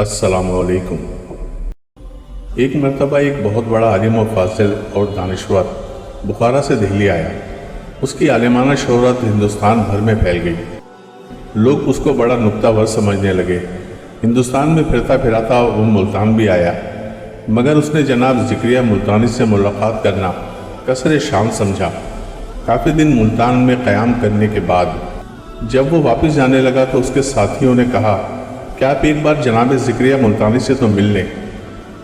السلام علیکم۔ ایک مرتبہ ایک بہت بڑا عالم و فاضل اور دانشور بخارا سے دہلی آیا۔ اس کی عالمانہ شہرت ہندوستان بھر میں پھیل گئی۔ لوگ اس کو بڑا نکتہ ور سمجھنے لگے۔ ہندوستان میں پھرتا پھراتا وہ ملتان بھی آیا، مگر اس نے جناب زکریا ملتانی سے ملاقات کرنا کثر شان سمجھا۔ کافی دن ملتان میں قیام کرنے کے بعد جب وہ واپس جانے لگا تو اس کے ساتھیوں نے کہا کہ آپ ایک بار جناب زکریا ملتانی سے تو مل لیں۔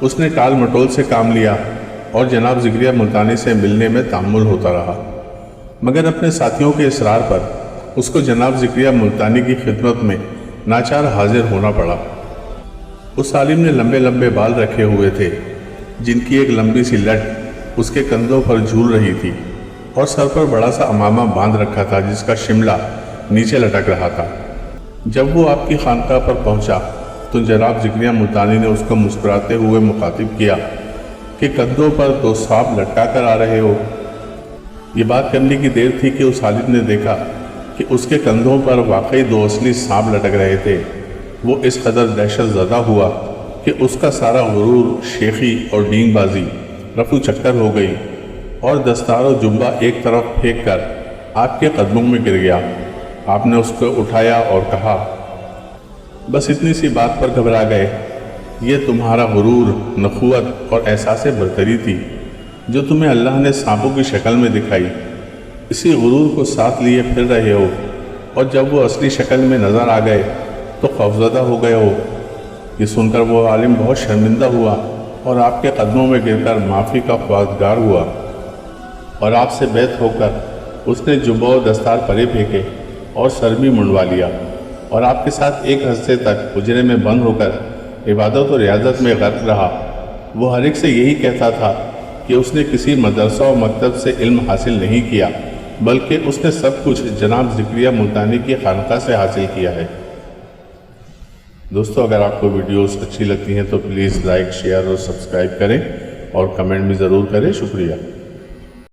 اس نے ٹال مٹول سے کام لیا اور جناب زکریا ملتانی سے ملنے میں تأمل ہوتا رہا، مگر اپنے ساتھیوں کے اصرار پر اس کو جناب زکریا ملتانی کی خدمت میں ناچار حاضر ہونا پڑا۔ اس عالم نے لمبے لمبے بال رکھے ہوئے تھے، جن کی ایک لمبی سی لٹ اس کے کندھوں پر جھول رہی تھی، اور سر پر بڑا سا عمامہ باندھ رکھا تھا جس کا شملہ نیچے لٹک رہا تھا۔ جب وہ آپ کی خانقاہ پر پہنچا تو جناب زکریا ملتانی نے اس کو مسکراتے ہوئے مخاطب کیا کہ کندھوں پر 2 سانپ لٹکا کر آ رہے ہو۔ یہ بات کرنے کی دیر تھی کہ اس عالم نے دیکھا کہ اس کے کندھوں پر واقعی 2 اصلی سانپ لٹک رہے تھے۔ وہ اس قدر دہشت زدہ ہوا کہ اس کا سارا غرور، شیخی اور ڈینگ بازی رفو چکر ہو گئی، اور دستار و جبہ ایک طرف پھینک کر آپ کے قدموں میں گر گیا۔ آپ نے اس کو اٹھایا اور کہا، بس اتنی سی بات پر گھبرا گئے؟ یہ تمہارا غرور، نخوت اور احساس برتری تھی جو تمہیں اللہ نے سانپوں کی شکل میں دکھائی۔ اسی غرور کو ساتھ لیے پھر رہے ہو، اور جب وہ اصلی شکل میں نظر آ گئے تو خوفزدہ ہو گئے ہو۔ یہ سن کر وہ عالم بہت شرمندہ ہوا اور آپ کے قدموں میں گر کر معافی کا خواستگار ہوا، اور آپ سے بیعت ہو کر اس نے جبہ و دستار پرے پھینکے اور سر بھی منڈوا لیا، اور آپ کے ساتھ ایک ہفتے تک حجرے میں بند ہو کر عبادت و ریاضت میں غرق رہا۔ وہ ہر ایک سے یہی کہتا تھا کہ اس نے کسی مدرسہ و مکتب سے علم حاصل نہیں کیا، بلکہ اس نے سب کچھ جناب زکریا ملتانی کی خانقاہ سے حاصل کیا ہے۔ دوستو، اگر آپ کو ویڈیوز اچھی لگتی ہیں تو پلیز لائک، شیئر اور سبسکرائب کریں، اور کمنٹ بھی ضرور کریں۔ شکریہ۔